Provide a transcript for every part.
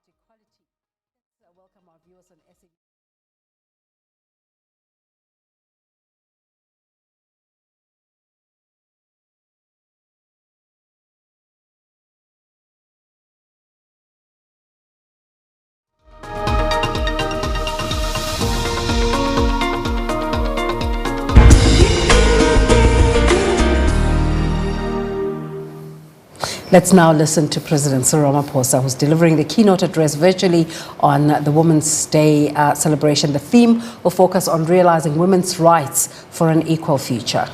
equality. Let's welcome our viewers on SABC. Let's now listen to President Cyril Ramaphosa, who's delivering the keynote address virtually on the Women's Day celebration. The theme will focus on realizing women's rights for an equal future.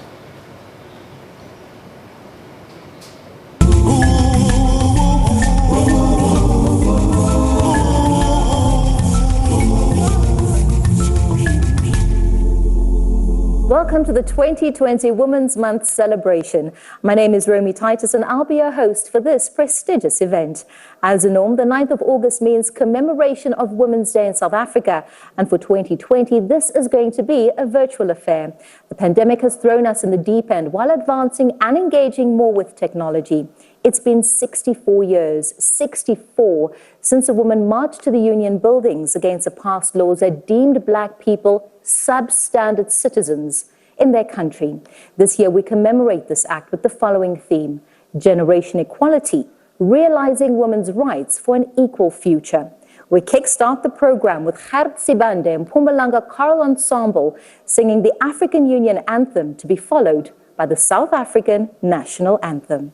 Welcome to the 2020 Women's Month celebration. My name is Romy Titus and I'll be your host for this prestigious event. As a norm, the 9th of August means commemoration of Women's Day in South Africa. And for 2020, this is going to be a virtual affair. The pandemic has thrown us in the deep end while advancing and engaging more with technology. It's been 64 years, 64, since a woman marched to the union buildings against the past laws that deemed black people substandard citizens in their country. This year, we commemorate this act with the following theme: Generation Equality, realizing women's rights for an equal future. We kickstart the program with Gert Sibande and Mpumalanga Choral Ensemble singing the African Union Anthem, to be followed by the South African National Anthem.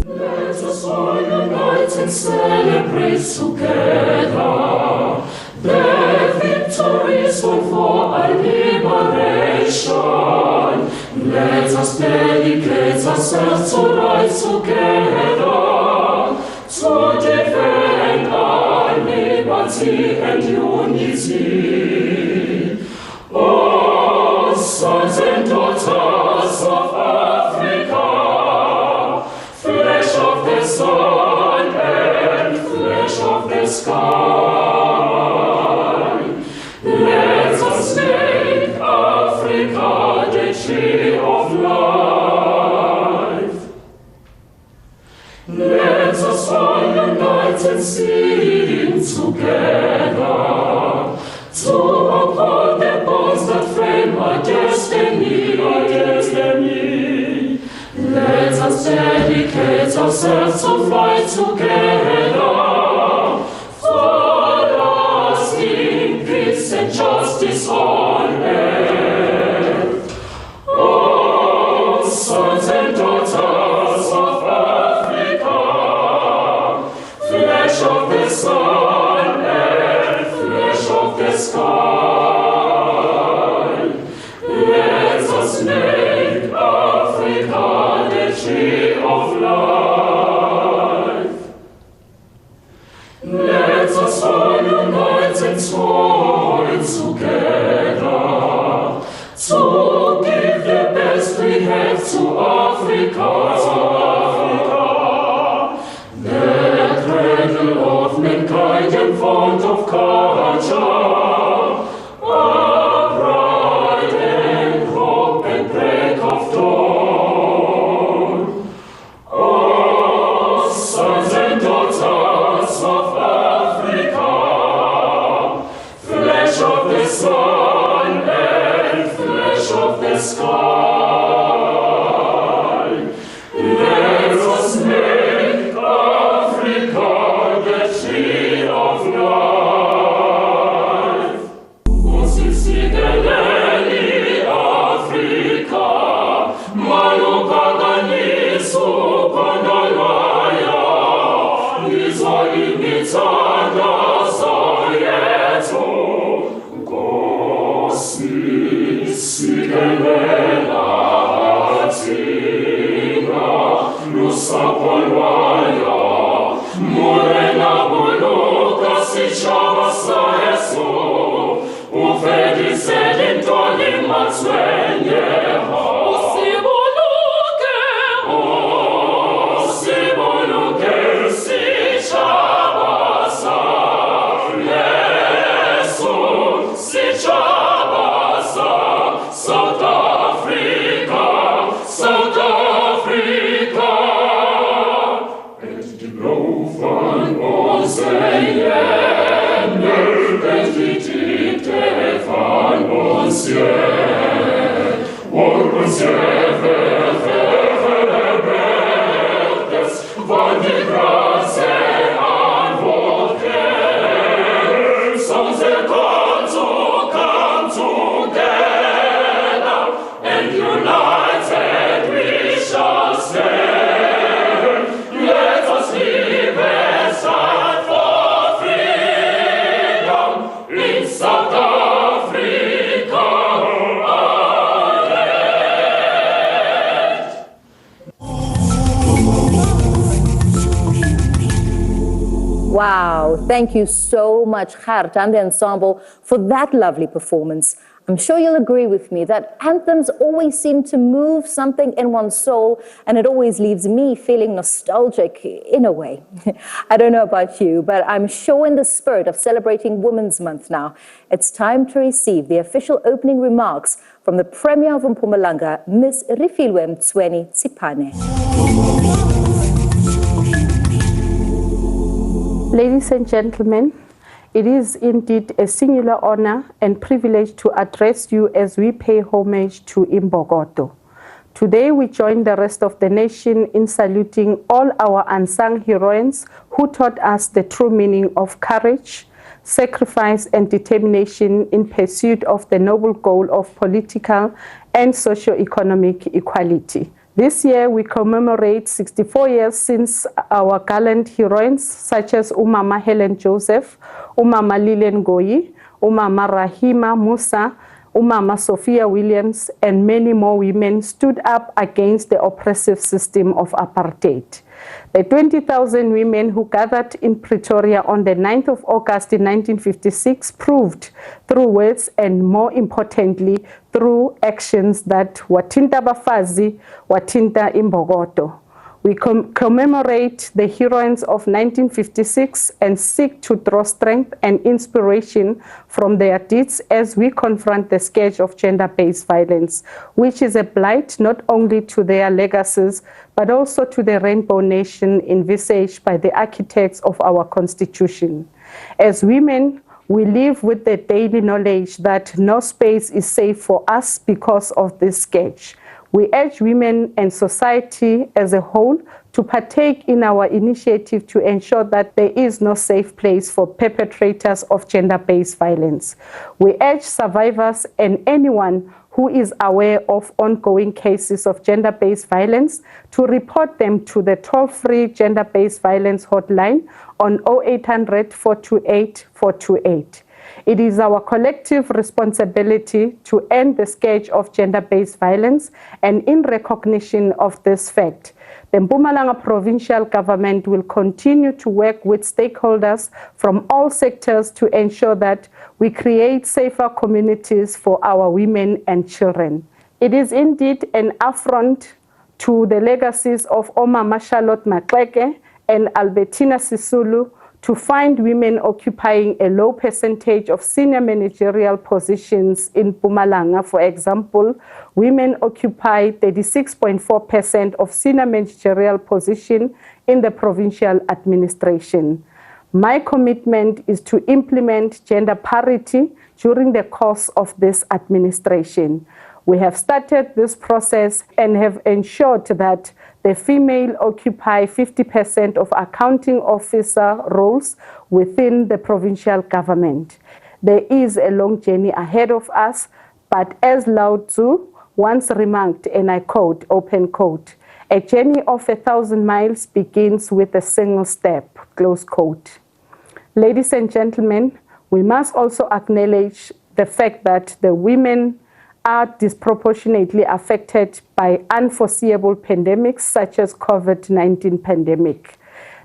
Let us all unite and celebrate together the victories won for our liberation. Let us dedicate ourselves to ride together to defend our liberty and unity. Oh, sons and daughters of Africa, flesh of the sun and flesh of the sky, let us make Africa the tree of life. Let us all unite and sing together to uphold the bonds that frame our destiny, our destiny. Let us dedicate ourselves to fight together for lasting peace and justice on earth. Oh, sons and daughters of Africa, flesh of the sun and flesh of the sky, let us make Africa the tree of life. Let us all unite and toil together to give the best we have to Africa, the cradle of mankind and font of culture. South Africa, and the Von die große Antwort kennt, sonst come together, and united we shall stand. Let us live and strive for freedom in South Africa. Wow, thank you so much, Gert and the ensemble, for that lovely performance. I'm sure you'll agree with me that anthems always seem to move something in one's soul, and it always leaves me feeling nostalgic in a way. I don't know about you, but I'm sure in the spirit of celebrating Women's Month now, it's time to receive the official opening remarks from the Premier of Mpumalanga, Ms. Refilwe Mtsweni-Tsipane. Ladies and gentlemen, it is indeed a singular honor and privilege to address you as we pay homage to Imbokodo. Today, we join the rest of the nation in saluting all our unsung heroines who taught us the true meaning of courage, sacrifice, and determination in pursuit of the noble goal of political and socio-economic equality. This year, we commemorate 64 years since our gallant heroines such as Umama Helen Joseph, Umama Lilian Goyi, Umama Rahima Musa, Umama Sophia Williams, and many more women stood up against the oppressive system of apartheid. The 20,000 women who gathered in Pretoria on the 9th of August in 1956 proved through words and, more importantly, through actions that watinta bafazi, watinta Imbokodo. We commemorate the heroines of 1956 and seek to draw strength and inspiration from their deeds as we confront the scourge of gender-based violence, which is a blight not only to their legacies, but also to the rainbow nation envisaged by the architects of our Constitution. As women, we live with the daily knowledge that no space is safe for us because of this scourge. We urge women and society as a whole to partake in our initiative to ensure that there is no safe place for perpetrators of gender-based violence. We urge survivors and anyone who is aware of ongoing cases of gender-based violence to report them to the toll-free gender-based violence hotline on 0800 428 428. It is our collective responsibility to end the scourge of gender-based violence, and in recognition of this fact, the Mpumalanga provincial government will continue to work with stakeholders from all sectors to ensure that we create safer communities for our women and children. It is indeed an affront to the legacies of Omama Charlotte Maxeke and Albertina Sisulu to find women occupying a low percentage of senior managerial positions in Mpumalanga. For example, women occupy 36.4% of senior managerial position in the provincial administration. My commitment is to implement gender parity during the course of this administration. We have started this process and have ensured that the female occupy 50% of accounting officer roles within the provincial government. There is a long journey ahead of us, but as Lao Tzu once remarked, and I quote, open quote, a journey of 1,000 miles begins with a single step, close quote. Ladies and gentlemen, we must also acknowledge the fact that the women are disproportionately affected by unforeseeable pandemics such as COVID-19 pandemic.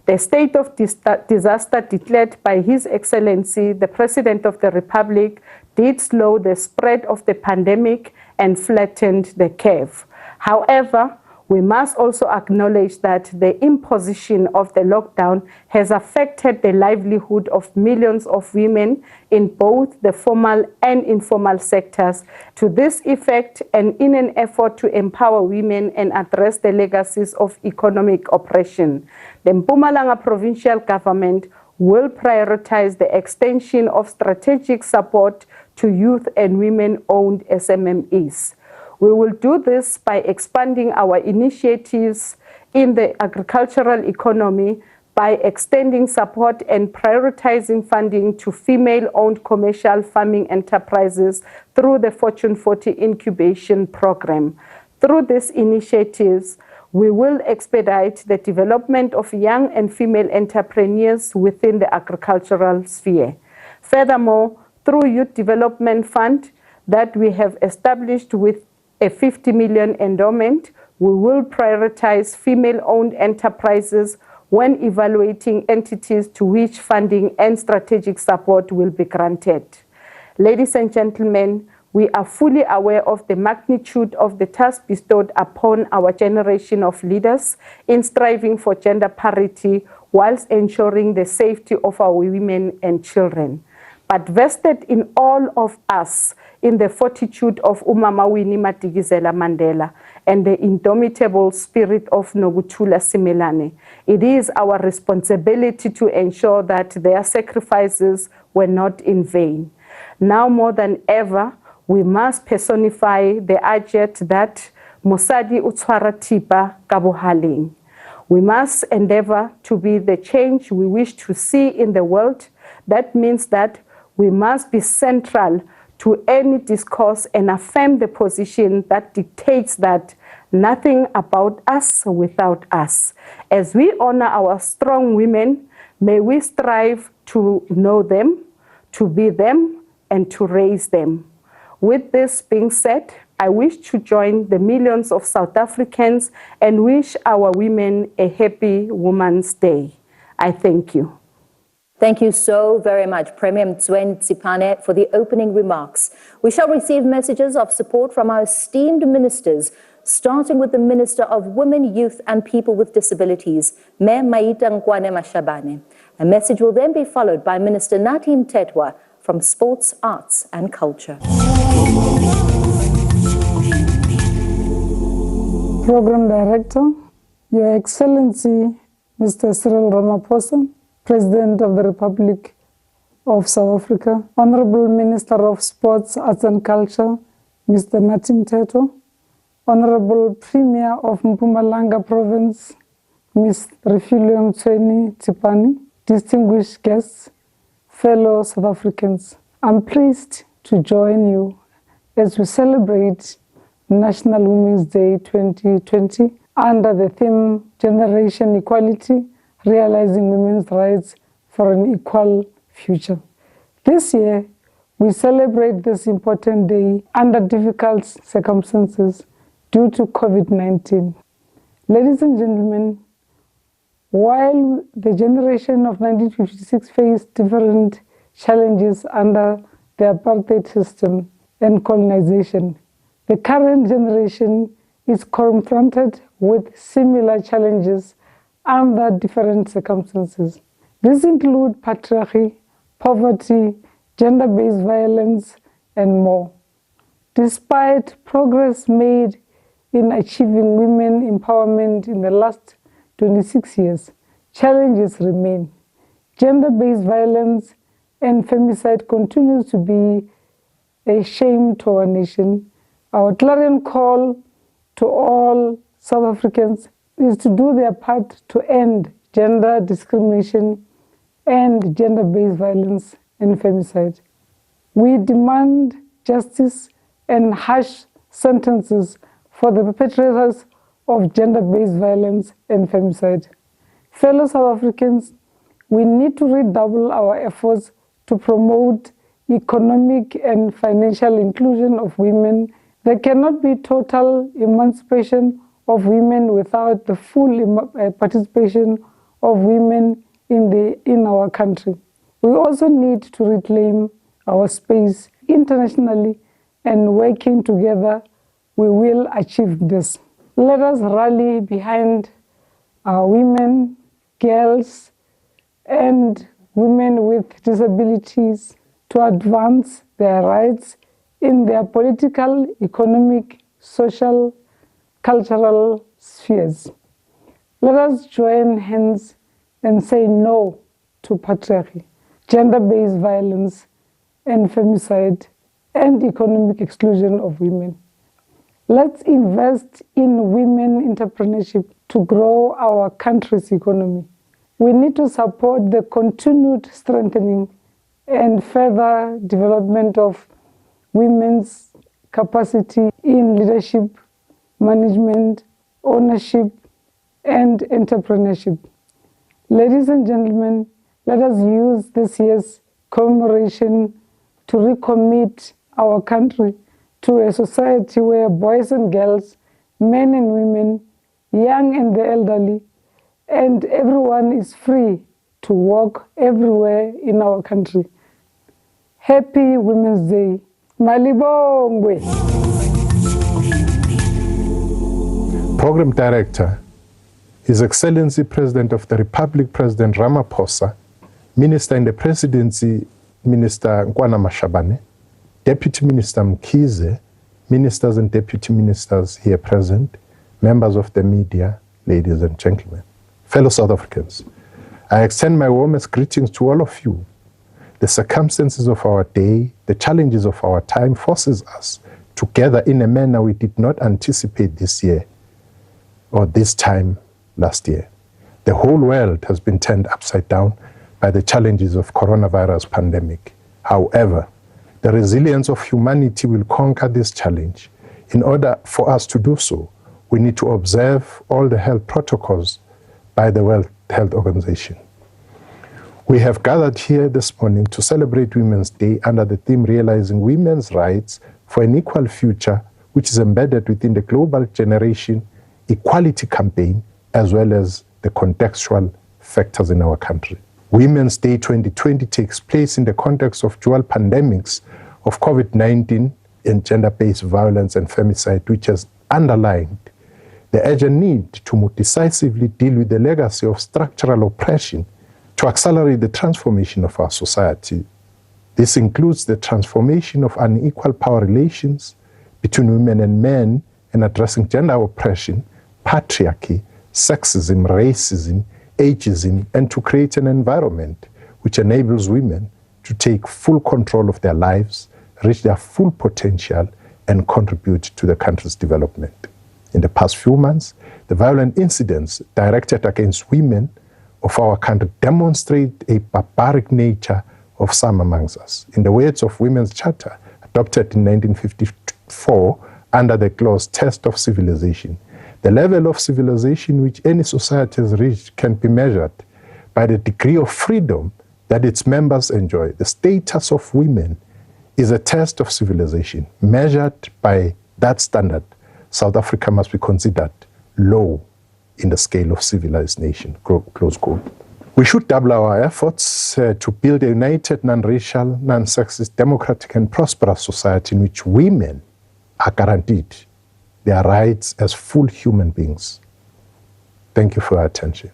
The state of disaster declared by His Excellency, the President of the Republic, did slow the spread of the pandemic and flattened the curve. However, we must also acknowledge that the imposition of the lockdown has affected the livelihood of millions of women in both the formal and informal sectors. To this effect, and in an effort to empower women and address the legacies of economic oppression, the Mpumalanga provincial government will prioritize the extension of strategic support to youth and women-owned SMMEs. We will do this by expanding our initiatives in the agricultural economy, by extending support and prioritizing funding to female-owned commercial farming enterprises through the Fortune 40 Incubation Program. Through these initiatives, we will expedite the development of young and female entrepreneurs within the agricultural sphere. Furthermore, through Youth Development Fund that we have established with a 50 million endowment, we will prioritize female-owned enterprises when evaluating entities to which funding and strategic support will be granted. Ladies and gentlemen, we are fully aware of the magnitude of the task bestowed upon our generation of leaders in striving for gender parity whilst ensuring the safety of our women and children. But vested in all of us in the fortitude of Umama Winnie Madikizela Mandela and the indomitable spirit of Nokuthula Simelane, it is our responsibility to ensure that their sacrifices were not in vain. Now more than ever, we must personify the adage that Mosadi Utshwara Thipa ka bohaleng. We must endeavor to be the change we wish to see in the world. That means that we must be central to any discourse and affirm the position that dictates that nothing about us without us. As we honor our strong women, may we strive to know them, to be them, and to raise them. With this being said, I wish to join the millions of South Africans and wish our women a happy Women's Day. I thank you. Thank you so very much, Premier Mtsweni Tsipane, for the opening remarks. We shall receive messages of support from our esteemed ministers, starting with the Minister of Women, Youth and People with Disabilities, Mayor Maita Nkwane Mashabane. A message will then be followed by Minister Nathi Mthethwa from Sports, Arts and Culture. Program Director, Your Excellency, Mr. Cyril Ramaphosa, President of the Republic of South Africa, Honorable Minister of Sports, Arts and Culture, Mr. Nathi Mthethwa, Honorable Premier of Mpumalanga Province, Ms. Refilwe Mtsweni Tsipane, distinguished guests, fellow South Africans, I'm pleased to join you as we celebrate National Women's Day 2020 under the theme Generation Equality, Realizing Women's Rights for an Equal Future. This year, we celebrate this important day under difficult circumstances due to COVID-19. Ladies and gentlemen, while the generation of 1956 faced different challenges under the apartheid system and colonization, the current generation is confronted with similar challenges under different circumstances. These include patriarchy, poverty, gender-based violence, and more. Despite progress made in achieving women empowerment in the last 26 years, challenges remain. Gender-based violence and femicide continues to be a shame to our nation. Our clarion call to all South Africans is to do their part to end gender discrimination and gender-based violence and femicide. We demand justice and harsh sentences for the perpetrators of gender-based violence and femicide. Fellow South Africans, we need to redouble our efforts to promote economic and financial inclusion of women. There cannot be total emancipation of women without the full participation of women in our country. We also need to reclaim our space internationally, and working together, we will achieve this. Let us rally behind our women, girls, and women with disabilities to advance their rights in their political, economic, social, cultural spheres. Let us join hands and say no to patriarchy, gender-based violence, and femicide, and economic exclusion of women. Let's invest in women entrepreneurship to grow our country's economy. We need to support the continued strengthening and further development of women's capacity in leadership, management, ownership, and entrepreneurship. Ladies and gentlemen, let us use this year's commemoration to recommit our country to a society where boys and girls, men and women, young and the elderly, and everyone is free to walk everywhere in our country. Happy Women's Day. Malibongwe. Program Director, His Excellency President of the Republic, President Ramaphosa, Minister in the Presidency, Minister Nkwana Mashabane, Deputy Minister Mkhize, Ministers and Deputy Ministers here present, members of the media, ladies and gentlemen, fellow South Africans, I extend my warmest greetings to all of you. The circumstances of our day, the challenges of our time forces us to gather in a manner we did not anticipate this year or this time last year. The whole world has been turned upside down by the challenges of coronavirus pandemic. However, the resilience of humanity will conquer this challenge. In order for us to do so, we need to observe all the health protocols by the World Health Organization. We have gathered here this morning to celebrate Women's Day under the theme Realizing Women's Rights for an Equal Future, which is embedded within the Global Generation Equality Campaign, as well as the contextual factors in our country. Women's Day 2020 takes place in the context of dual pandemics of COVID-19 and gender-based violence and femicide, which has underlined the urgent need to more decisively deal with the legacy of structural oppression to accelerate the transformation of our society. This includes the transformation of unequal power relations between women and men and addressing gender oppression, patriarchy, sexism, racism, ageism, and to create an environment which enables women to take full control of their lives, reach their full potential, and contribute to the country's development. In the past few months, the violent incidents directed against women of our country demonstrate a barbaric nature of some amongst us. In the words of Women's Charter, adopted in 1954 under the clause Test of Civilization, the level of civilization which any society has reached can be measured by the degree of freedom that its members enjoy. The status of women is a test of civilization. Measured by that standard, South Africa must be considered low in the scale of civilized nation, close quote. We should double our efforts to build a united, non-racial, non-sexist, democratic and prosperous society in which women are guaranteed their rights as full human beings. Thank you for your attention.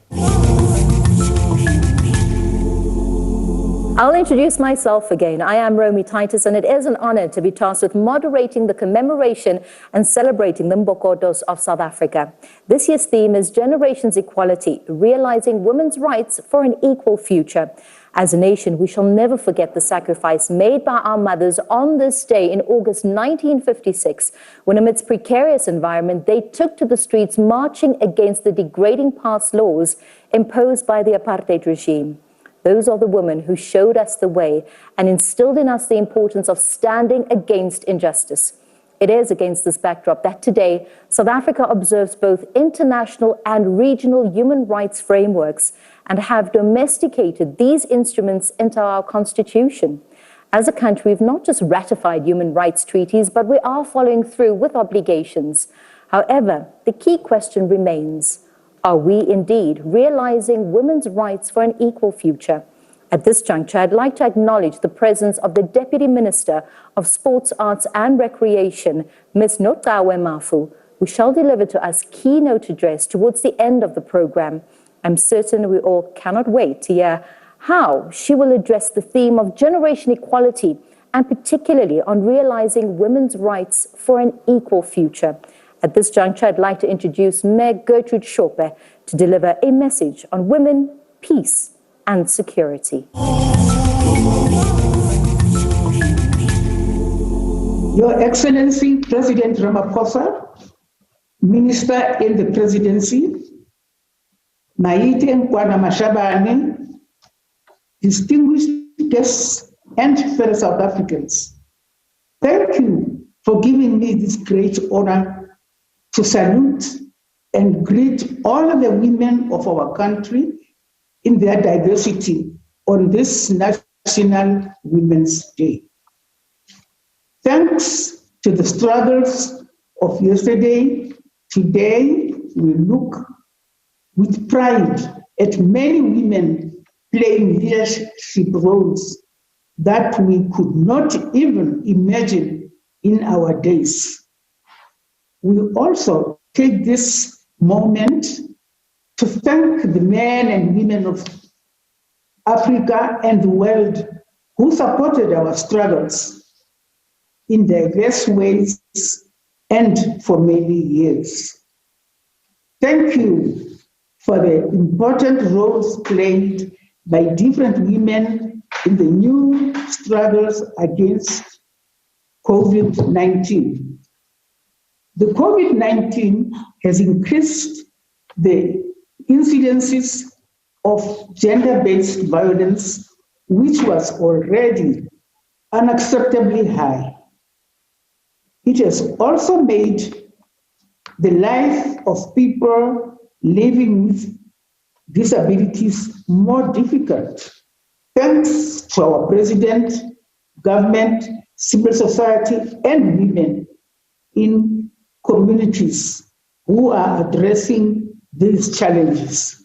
I'll introduce myself again. I am Romy Titus, and it is an honor to be tasked with moderating the commemoration and celebrating the Mbokodos of South Africa. This year's theme is Generations Equality, Realizing Women's Rights for an Equal Future. As a nation, we shall never forget the sacrifice made by our mothers on this day in August 1956, when amidst precarious environment, they took to the streets marching against the degrading past laws imposed by the apartheid regime. Those are the women who showed us the way and instilled in us the importance of standing against injustice. It is against this backdrop that today, South Africa observes both international and regional human rights frameworks and have domesticated these instruments into our constitution. As a country, we've not just ratified human rights treaties, but we are following through with obligations. However, the key question remains: are we indeed realizing women's rights for an equal future? At this juncture, I'd like to acknowledge the presence of the Deputy Minister of Sports, Arts and Recreation, Ms. Notawe Mafu, who shall deliver to us keynote address towards the end of the program. I'm certain we all cannot wait to hear how she will address the theme of generation equality, and particularly on realizing women's rights for an equal future. At this juncture, I'd like to introduce Mayor Gertrude Shope to deliver a message on women, peace, and security. Your Excellency, President Ramaphosa, Minister in the Presidency, Maite Nkwana Mashabane, distinguished guests, and fellow South Africans, thank you for giving me this great honor to salute and greet all the women of our country in their diversity on this National Women's Day. Thanks to the struggles of yesterday, today we look with pride at many women playing leadership roles that we could not even imagine in our days. We also take this moment to thank the men and women of Africa and the world who supported our struggles in diverse ways and for many years. Thank you for the important roles played by different women in the new struggles against COVID-19. The COVID-19 has increased the incidences of gender-based violence, which was already unacceptably high. It has also made the life of people living with disabilities more difficult. Thanks to our president, government, civil society, and women in communities who are addressing these challenges.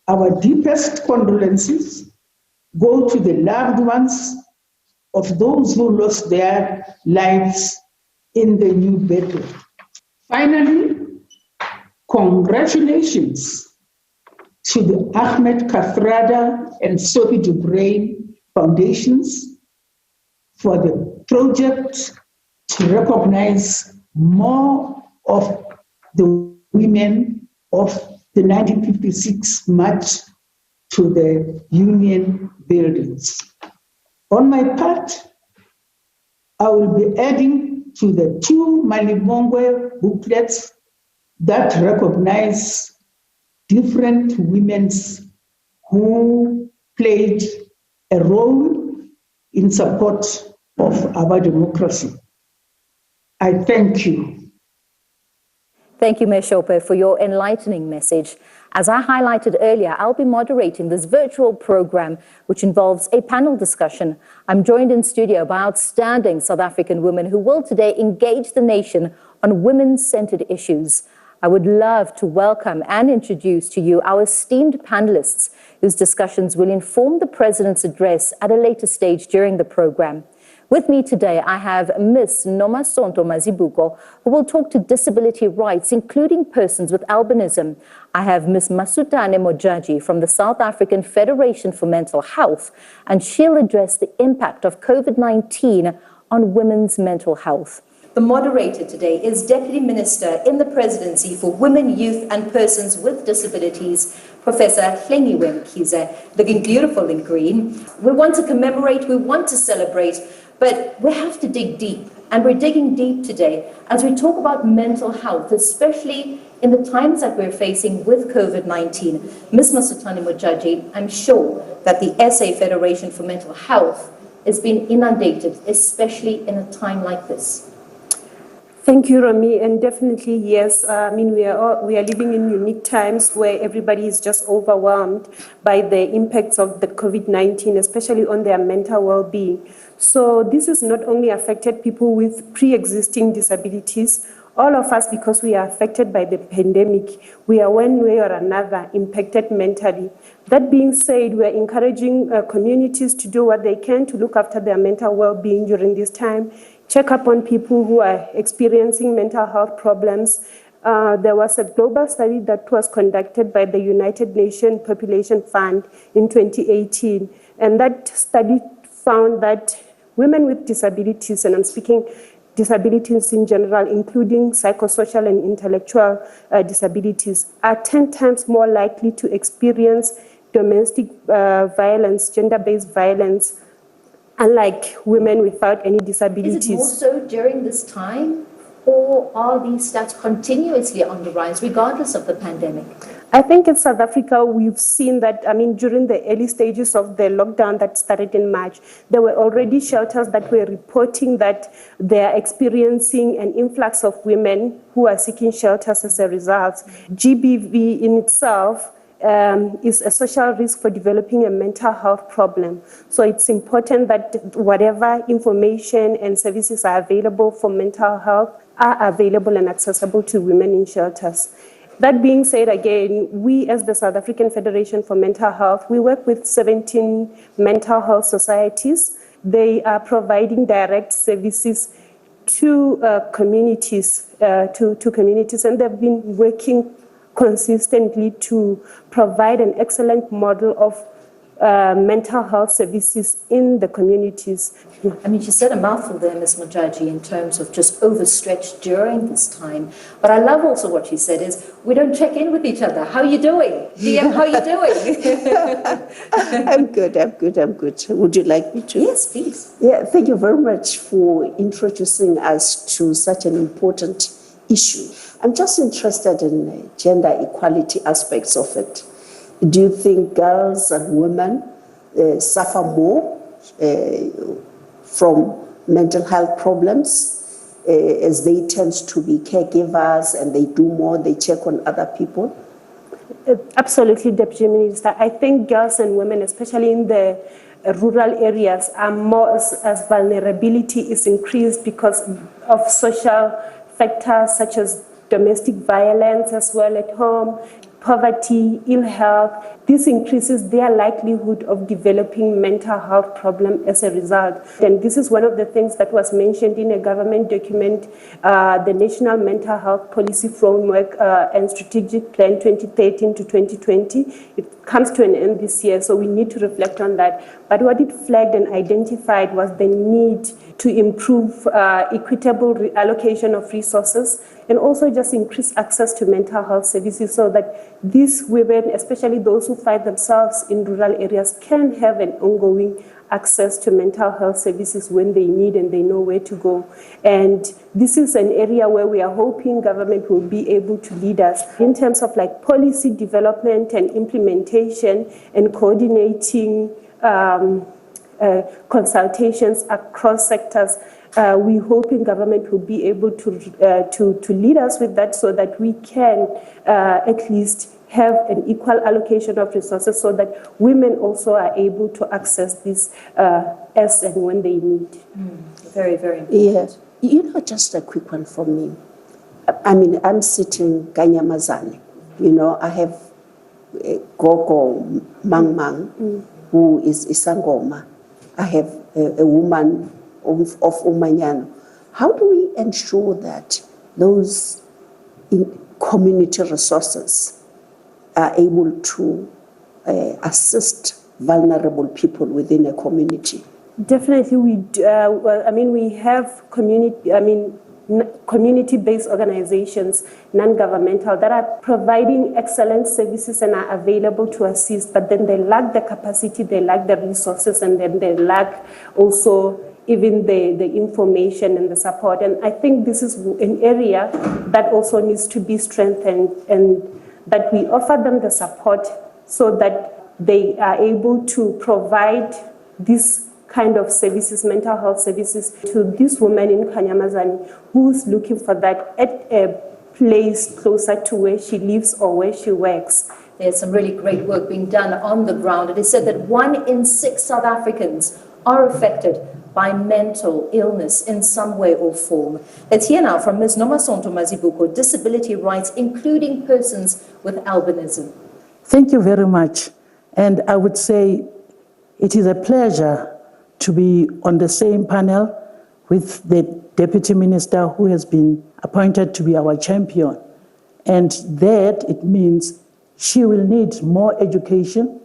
Our deepest condolences go to the loved ones of those who lost their lives in the new battle. Finally, congratulations to the Ahmed Kathrada and Sophie Dubrain Foundations for the project to recognize more of the women of the 1956 March to the Union buildings. On my part, I will be adding to the 2 Malibongwe booklets that recognize different women who played a role in support of our democracy. I thank you. Thank you, Meshope, for your enlightening message. As I highlighted earlier, I'll be moderating this virtual program, which involves a panel discussion. I'm joined in studio by outstanding South African women who will today engage the nation on women-centered issues. I would love to welcome and introduce to you our esteemed panelists, whose discussions will inform the President's address at a later stage during the program. With me today, I have Ms. Nomasonto Mazibuko, who will talk to disability rights, including persons with albinism. I have Ms. Masutane Mojaji from the South African Federation for Mental Health, and she'll address the impact of COVID-19 on women's mental health. The moderator today is Deputy Minister in the Presidency for Women, Youth and Persons with Disabilities, Professor Hlengiwe Mkhize, looking beautiful in green. We want to commemorate, we want to celebrate, but we have to dig deep, and we're digging deep today as we talk about mental health, especially in the times that we're facing with COVID-19. Ms. Masutane Mojaji, I'm sure that the SA Federation for Mental Health has been inundated, especially in a time like this. Thank you, Romy, and definitely, yes. I mean, we are living in unique times where everybody is just overwhelmed by the impacts of the COVID-19, especially on their mental well-being. So this has not only affected people with pre-existing disabilities, all of us, because we are affected by the pandemic, we are one way or another impacted mentally. That being said, we are encouraging communities to do what they can to look after their mental well-being during this time. Check up on people who are experiencing mental health problems. There was a global study that was conducted by the United Nations Population Fund in 2018. And that study found that women with disabilities, and I'm speaking disabilities in general, including psychosocial and intellectual disabilities, are 10 times more likely to experience domestic violence, gender-based violence, unlike women without any disabilities. Is it more so during this time, or are these stats continuously on the rise regardless of the pandemic? I think in South Africa, we've seen that, during the early stages of the lockdown that started in March, there were already shelters that were reporting that they are experiencing an influx of women who are seeking shelters as a result. GBV in itself is a social risk for developing a mental health problem. So it's important that whatever information and services are available for mental health are available and accessible to women in shelters. That being said, again, we as the South African Federation for Mental Health, we work with 17 mental health societies. They are providing direct services to communities, and they've been working consistently to provide an excellent model of mental health services in the communities. She said a mouthful there, Ms. Mojaji, in terms of just overstretched during this time. But I love also what she said is, we don't check in with each other. How are you doing? DM, how are you doing? I'm good. Would you like me to? Yes, please. Yeah, thank you very much for introducing us to such an important issue. I'm just interested in gender equality aspects of it. Do you think girls and women suffer more from mental health problems as they tend to be caregivers and they do more, they check on other people? Absolutely, Deputy Minister. I think girls and women, especially in the rural areas, are more as vulnerability is increased because of social factors such as domestic violence as well at home, poverty, ill health. This increases their likelihood of developing mental health problem as a result. And this is one of the things that was mentioned in a government document, the National Mental Health Policy Framework and Strategic Plan 2013 to 2020. It comes to an end this year, so we need to reflect on that. But what it flagged and identified was the need to improve equitable allocation of resources and also just increase access to mental health services so that these women, especially those who find themselves in rural areas, can have an ongoing access to mental health services when they need and they know where to go. And this is an area where we are hoping government will be able to lead us in terms of like policy development and implementation and coordinating consultations across sectors. We hope in government will be able to lead us with that so that we can at least have an equal allocation of resources so that women also are able to access this as and when they need. Very, very important. Yeah. Just a quick one for me. I'm sitting Kanyamazane. I have Gogo Mang, who is Isangoma. I have a woman of Umanyano. How do we ensure that those community resources are able to assist vulnerable people within a community? Definitely, we have community-based organizations, non-governmental, that are providing excellent services and are available to assist, but then they lack the capacity, they lack the resources, and then they lack also even the information and the support. And I think this is an area that also needs to be strengthened, and that we offer them the support so that they are able to provide this kind of services, mental health services, to this woman in Kanyamazane who's looking for that at a place closer to where she lives or where she works. There's some really great work being done on the ground. It is said that 1 in 6 South Africans are affected by mental illness in some way or form. Let's hear now from Ms. Nomasonto Mazibuko, disability rights, including persons with albinism. Thank you very much. And I would say it is a pleasure to be on the same panel with the Deputy Minister who has been appointed to be our champion. And that it means she will need more education.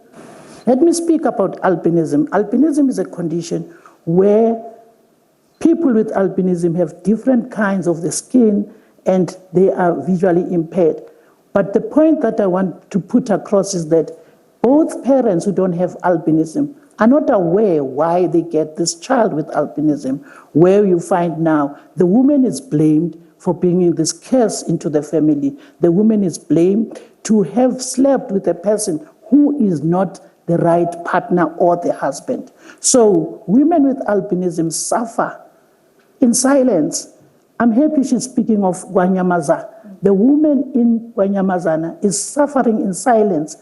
Let me speak about albinism. Albinism is a condition where people with albinism have different kinds of the skin and they are visually impaired. But the point that I want to put across is that both parents who don't have albinism are not aware why they get this child with albinism, where you find now the woman is blamed for bringing this curse into the family. The woman is blamed to have slept with a person who is not the right partner or the husband. So women with albinism suffer in silence. I'm happy she's speaking of Wanyamaza. The woman in Wanyamazana is suffering in silence.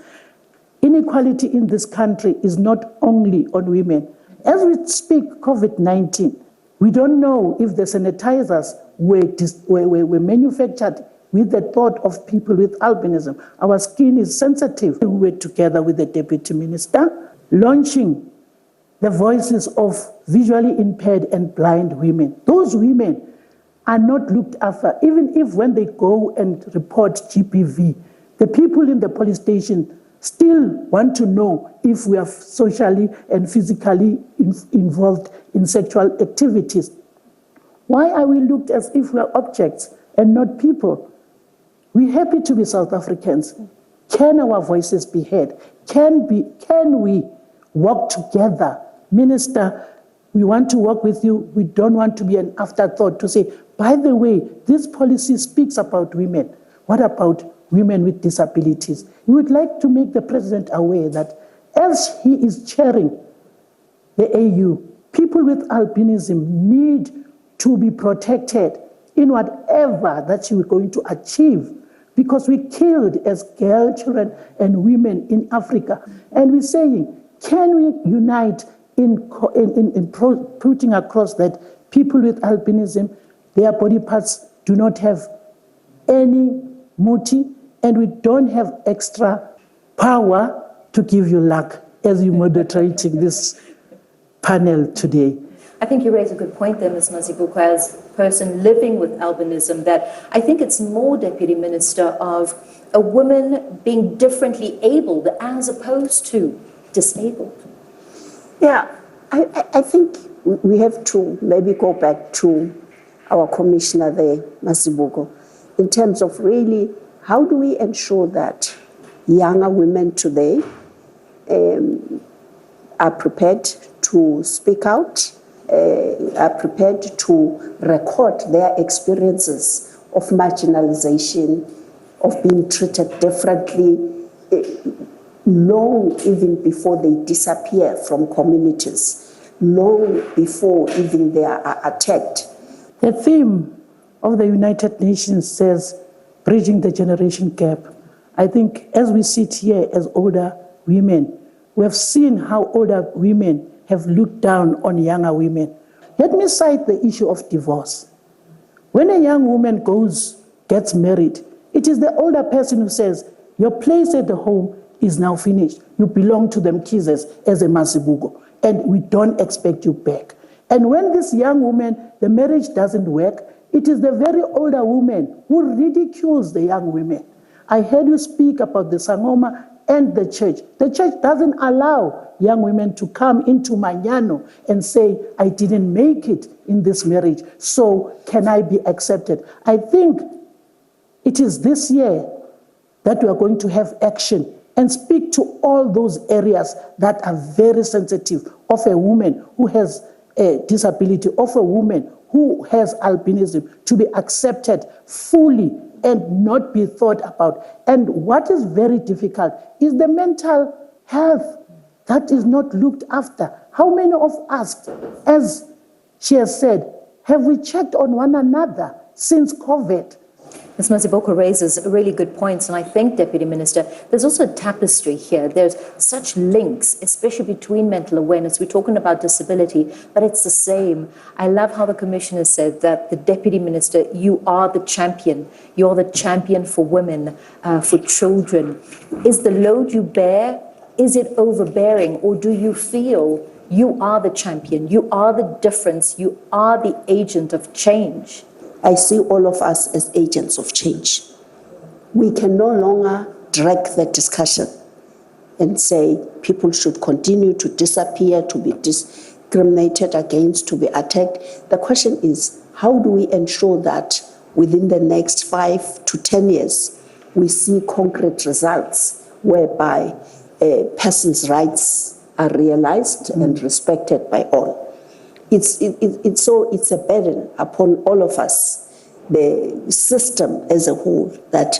Inequality in this country is not only on women. As we speak COVID-19, we don't know if the sanitizers were manufactured with the thought of people with albinism. Our skin is sensitive. We were together with the Deputy Minister launching the voices of visually impaired and blind women. Those women are not looked after, even if when they go and report GBV, the people in the police station still want to know if we are socially and physically involved in sexual activities. Why are we looked as if we are objects and not people? We're happy to be South Africans. Can our voices be heard? Can we work together? Minister, we want to work with you. We don't want to be an afterthought to say, by the way, this policy speaks about women. What about women with disabilities? We would like to make the president aware that as he is chairing the AU, people with albinism need to be protected in whatever that you are going to achieve, because we killed as girl children and women in Africa. And we're saying, can we unite in putting across that people with albinism, their body parts do not have any muti, and we don't have extra power to give you luck as you're moderating this panel today. I think you raise a good point there, Ms. Mazibuko, as a person living with albinism, that I think it's more, Deputy Minister, of a woman being differently abled as opposed to disabled. Yeah, I think we have to maybe go back to our commissioner there, Mazibuko, in terms of really how do we ensure that younger women today are prepared to speak out, are prepared to record their experiences of marginalization, of being treated differently, long even before they disappear from communities, long before even they are attacked. The theme of the United Nations says, bridging the generation gap. I think as we sit here as older women, we have seen how older women have looked down on younger women. Let me cite the issue of divorce. When a young woman gets married, it is the older person who says, your place at the home is now finished. You belong to them kisses as a Mazibuko, and we don't expect you back. And when this young woman, the marriage doesn't work, it is the very older woman who ridicules the young women. I heard you speak about the Sangoma and the church. The church doesn't allow young women to come into Manyano and say, I didn't make it in this marriage, so can I be accepted? I think it is this year that we are going to have action and speak to all those areas that are very sensitive of a woman who has a disability, of a woman who has albinism, to be accepted fully and not be thought about. And what is very difficult is the mental health that is not looked after. How many of us, as she has said, have we checked on one another since COVID? Ms. Mazibuko raises really good points, and I think, Deputy Minister, there's also a tapestry here. There's such links, especially between mental awareness. We're talking about disability, but it's the same. I love how the Commissioner said that the Deputy Minister, you are the champion. You're the champion for women, for children. Is the load you bear, is it overbearing, or do you feel you are the champion, you are the difference, you are the agent of change? I see all of us as agents of change. We can no longer drag the discussion and say people should continue to disappear, to be discriminated against, to be attacked. The question is, how do we ensure that within the next 5 to 10 years, we see concrete results whereby a person's rights are realized and respected by all. It's a burden upon all of us, the system as a whole, that,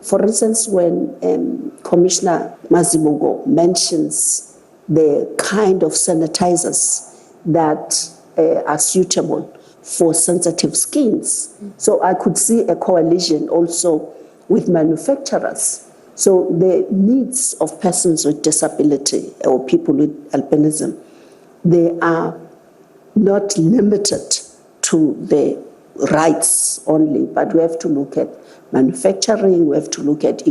for instance, when Commissioner Mazibuko mentions the kind of sanitizers that are suitable for sensitive skins. So I could see a coalition also with manufacturers. So the needs of persons with disability or people with albinism, they are not limited to the rights only, but we have to look at manufacturing, we have to look at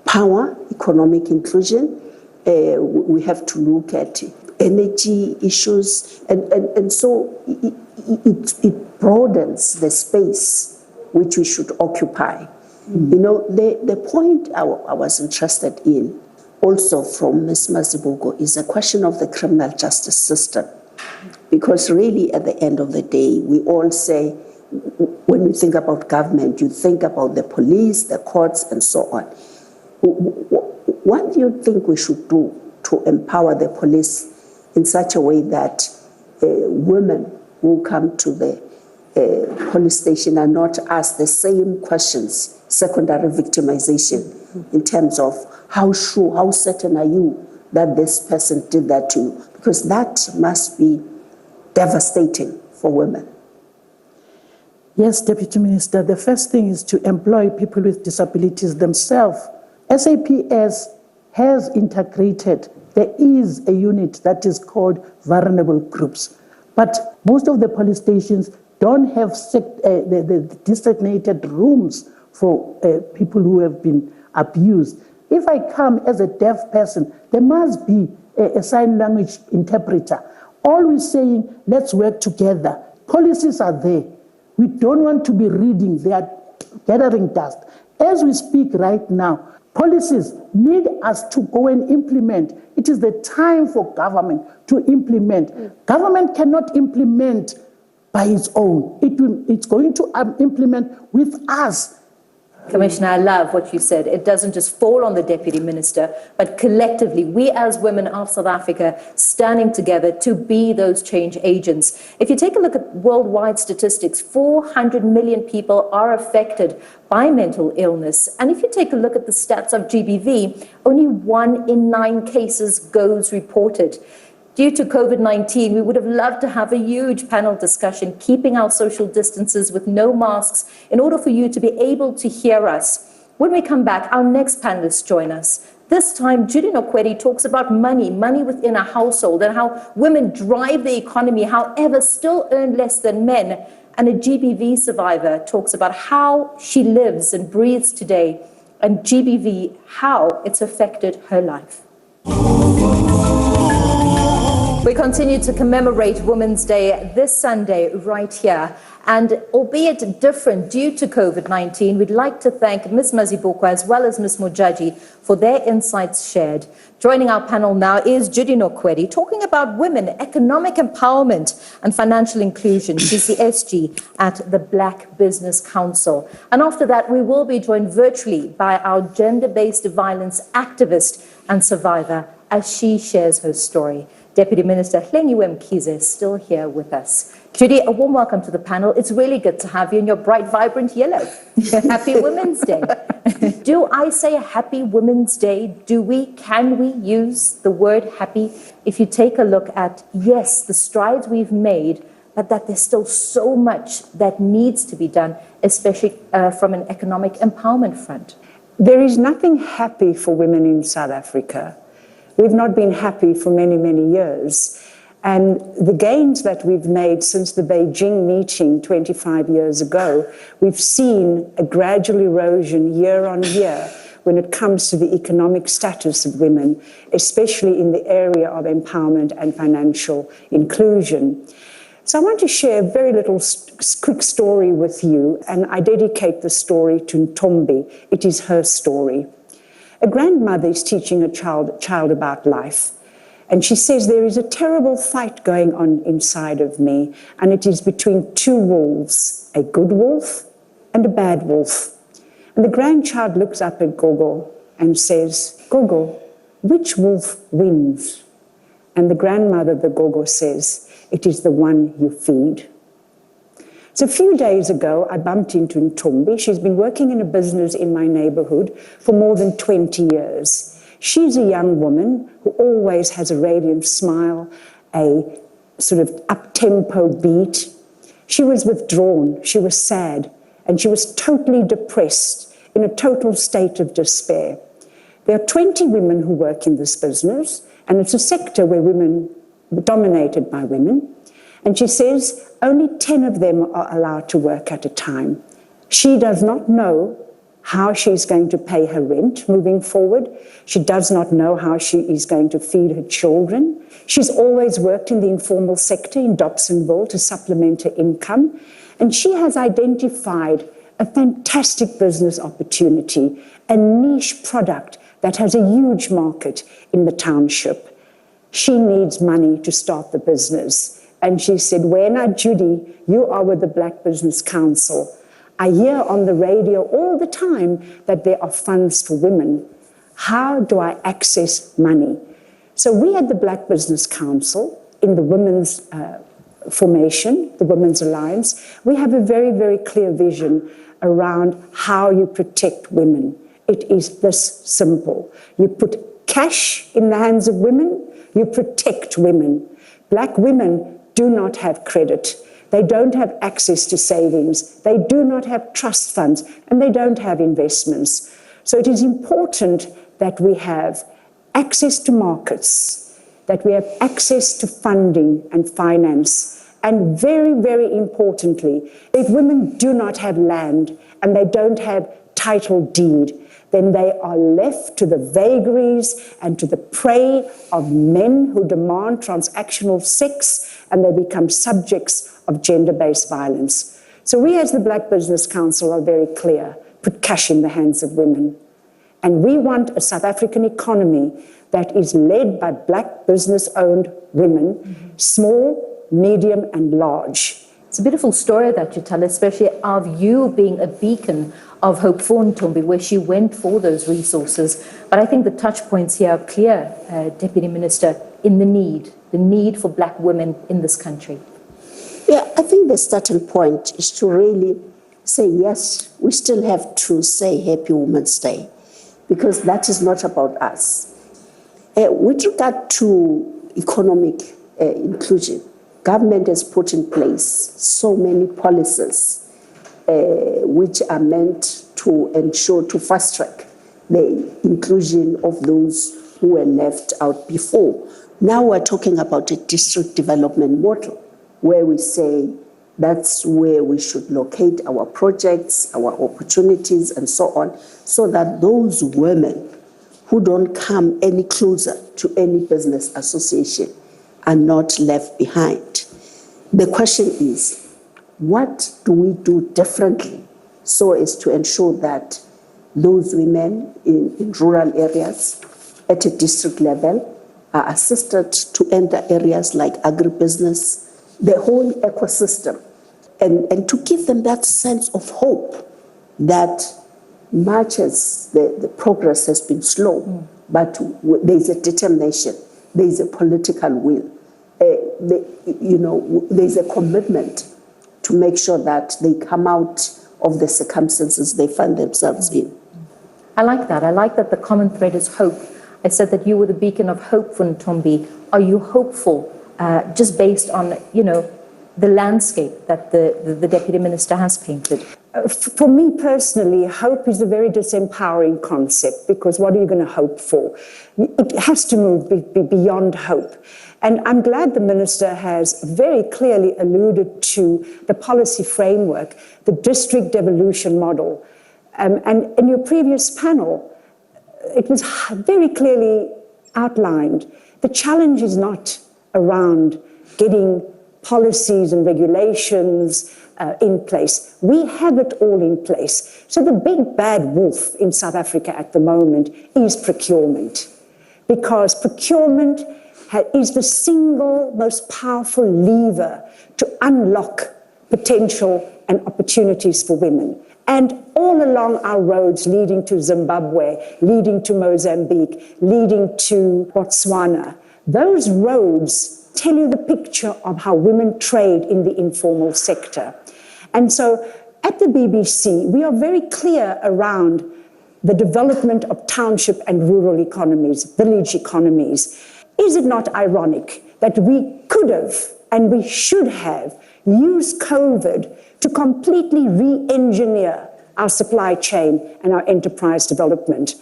power, economic inclusion, we have to look at energy issues, and so it broadens the space which we should occupy. The point I was interested in also from Ms. Mazibuko is a question of the criminal justice system. Because really at the end of the day, we all say, when you think about government, you think about the police, the courts, and so on. What do you think we should do to empower the police in such a way that women who come to the police station are not asked the same questions, secondary victimization, in terms of how certain are you that this person did that to you? Because that must be devastating for women. Yes, Deputy Minister, the first thing is to employ people with disabilities themselves. SAPS has integrated, there is a unit that is called vulnerable groups. But most of the police stations don't have the designated rooms for people who have been abused. If I come as a deaf person, there must be a sign language interpreter. Always saying, let's work together. Policies are there. We don't want to be reading, they are gathering dust. As we speak right now, policies need us to go and implement. It is the time for government to implement. Government cannot implement by its own. It's going to implement with us. Commissioner, I love what you said. It doesn't just fall on the Deputy Minister, but collectively, we as women of South Africa standing together to be those change agents. If you take a look at worldwide statistics, 400 million people are affected by mental illness. And if you take a look at the stats of GBV, only 1 in 9 cases goes reported. Due to COVID-19, we would have loved to have a huge panel discussion, keeping our social distances with no masks in order for you to be able to hear us. When we come back, our next panelists join us. This time, Judy Nokwedi talks about money within a household and how women drive the economy, however, still earn less than men. And a GBV survivor talks about how she lives and breathes today, and GBV, how it's affected her life. We continue to commemorate Women's Day this Sunday right here. And albeit different due to COVID-19, we'd like to thank Ms. Mazibuko as well as Ms. Mojaji for their insights shared. Joining our panel now is Judy Nokwedi, talking about women, economic empowerment and financial inclusion. She's the SG at the Black Business Council. And after that, we will be joined virtually by our gender-based violence activist and survivor as she shares her story. Deputy Minister Hlengiwe Mkhize is still here with us. Judy, a warm welcome to the panel. It's really good to have you in your bright, vibrant yellow. Happy Women's Day. Do I say Happy Women's Day? Can we use the word happy? If you take a look at, yes, the strides we've made, but that there's still so much that needs to be done, especially from an economic empowerment front. There is nothing happy for women in South Africa. We've not been happy for many, many years. And the gains that we've made since the Beijing meeting 25 years ago, we've seen a gradual erosion year on year when it comes to the economic status of women, especially in the area of empowerment and financial inclusion. So I want to share a very little quick story with you, and I dedicate the story to Ntombi. It is her story. A grandmother is teaching a child about life. And she says, there is a terrible fight going on inside of me, and it is between 2 wolves, a good wolf and a bad wolf. And the grandchild looks up at Gogo and says, Gogo, which wolf wins? And the grandmother, the gogo, says, it is the one you feed. So a few days ago, I bumped into Ntombi. She's been working in a business in my neighborhood for more than 20 years. She's a young woman who always has a radiant smile, a sort of up-tempo beat. She was withdrawn, she was sad, and she was totally depressed, in a total state of despair. There are 20 women who work in this business, and it's a sector where women are dominated by women. And she says only 10 of them are allowed to work at a time. She does not know how she's going to pay her rent moving forward. She does not know how she is going to feed her children. She's always worked in the informal sector in Dobsonville to supplement her income. And she has identified a fantastic business opportunity, a niche product that has a huge market in the township. She needs money to start the business. And she said, Wena Judy, you are with the Black Business Council. I hear on the radio all the time that there are funds for women. How do I access money? So we at the Black Business Council, in the women's formation, the Women's Alliance, we have a very, very clear vision around how you protect women. It is this simple. You put cash in the hands of women, you protect women. Black women do not have credit. They don't have access to savings. They do not have trust funds, and they don't have investments. So it is important that we have access to markets, that we have access to funding and finance, and very, very importantly, if women do not have land and they don't have title deed, then they are left to the vagaries and to the prey of men who demand transactional sex, and they become subjects of gender-based violence. So we as the Black Business Council are very clear, put cash in the hands of women. And we want a South African economy that is led by Black business-owned women, small, medium, and large. It's a beautiful story that you tell, especially of you being a beacon of hope for Ntombi, where she went for those resources. But I think the touch points here are clear, Deputy Minister, in the need for Black women in this country. Yeah, I think the starting point is to really say, yes, we still have to say Happy Women's Day, because that is not about us. With regard to economic inclusion, government has put in place so many policies which are meant to ensure, to fast track the inclusion of those who were left out before. Now we're talking about a district development model where we say that's where we should locate our projects, our opportunities, and so on, so that those women who don't come any closer to any business association are not left behind. The question is, what do we do differently so as to ensure that those women in rural areas at a district level are assisted to enter areas like agribusiness, the whole ecosystem, and to give them that sense of hope that much as the progress has been slow, but there's a determination, there's a political will, there's a commitment to make sure that they come out of the circumstances they find themselves in. I like that. I like that the common thread is hope. I said that you were the beacon of hope for Ntombi. Are you hopeful, just based on, the landscape that the Deputy Minister has painted? For me personally, hope is a very disempowering concept, because what are you going to hope for? It has to move beyond hope. And I'm glad the Minister has very clearly alluded to the policy framework, the district devolution model. And in your previous panel, it was very clearly outlined. The challenge is not around getting policies and regulations in place. We have it all in place. So the big bad wolf in South Africa at the moment is procurement, because procurement is the single most powerful lever to unlock potential and opportunities for women. And all along our roads leading to Zimbabwe, leading to Mozambique, leading to Botswana, those roads tell you the picture of how women trade in the informal sector. And so at the BBC, we are very clear around the development of township and rural economies, village economies. Is it not ironic that we could have and we should have used COVID to completely re-engineer our supply chain and our enterprise development,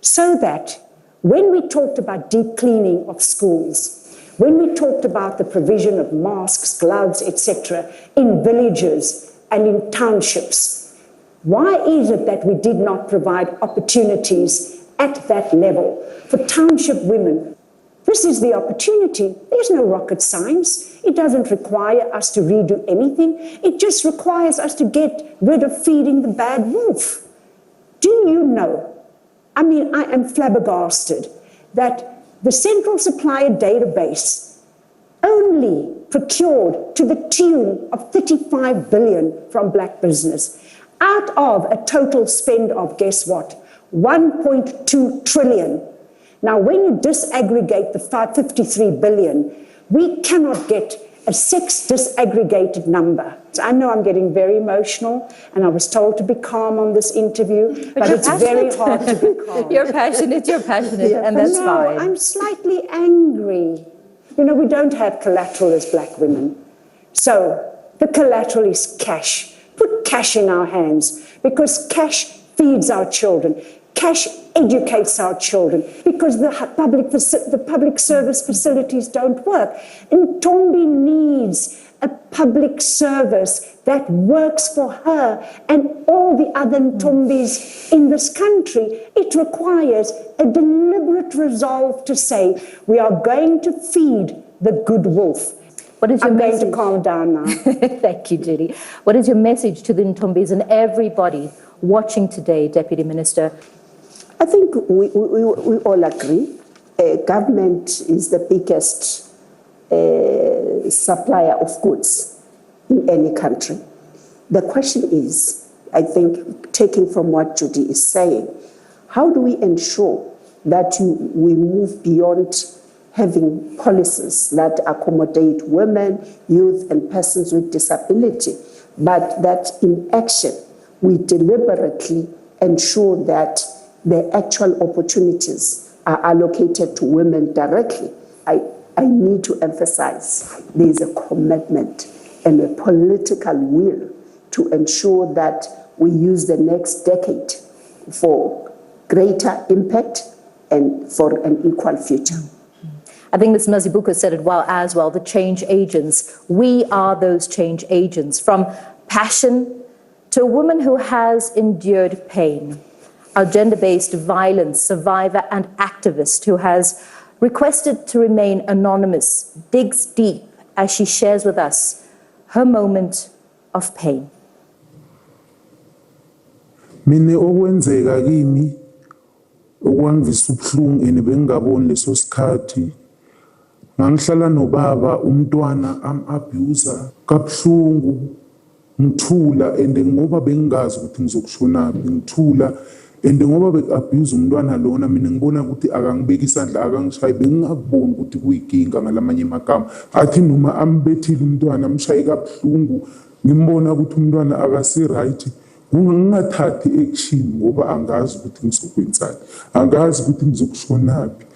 so that when we talked about deep cleaning of schools, when we talked about the provision of masks, gloves, etc., in villages and in townships, why is it that we did not provide opportunities at that level for township women? This is the opportunity. There's no rocket science. It doesn't require us to redo anything. It just requires us to get rid of feeding the bad wolf. Do you know, I mean, I am flabbergasted that the Central Supplier Database only procured to the tune of 35 billion from black business, out of a total spend of, guess what, 1.2 trillion. Now, when you disaggregate the 53 billion, we cannot get a sex disaggregated number. So I know I'm getting very emotional, and I was told to be calm on this interview, but it's very hard to be calm. You're passionate, yeah, and that's fine. I'm slightly angry. You know, we don't have collateral as black women. So the collateral is cash. Put cash in our hands, because cash feeds our children. Cash educates our children, because the public service facilities don't work. And Ntombi needs a public service that works for her and all the other Ntombis in this country. It requires a deliberate resolve to say, we are going to feed the good wolf. What is your message? Going to calm down now. Thank you, Judy. What is your message to the Ntombis and everybody watching today, Deputy Minister? I think we all agree. Government is the biggest supplier of goods in any country. The question is, I think, taking from what Judy is saying, how do we ensure that we move beyond having policies that accommodate women, youth, and persons with disability, but that in action we deliberately ensure that the actual opportunities are allocated to women directly? I need to emphasize there is a commitment and a political will to ensure that we use the next decade for greater impact and for an equal future. I think Ms. Mazibuko said it well as well, the change agents. We are those change agents, from passion to a woman who has endured pain, a gender-based violence survivor and activist who has requested to remain anonymous, digs deep as she shares with us her moment of pain. Mine okwenzeka kimi okwangivisa ubuhlungu enibengaboni leso sikhathi, ngangihlala nobaba umntwana am-abuser kabuhlungu, ngithula ende ngoba bengingazi ukuthi ngizokushona ngithula ende ngoba be-abuse umntwana lona mina ngibona ukuthi akangibeka isandla akangishayi bengingakuboni ukuthi kuyinkinga ngalamanye amagama athi noma ambethile umntwana amshaye kabuhlungu ngimbona ukuthi umntwana akasi-right ngingathathi action ngoba angazi ukuthi ngizokwenzani, angazi ukuthi ngizokushonaphi,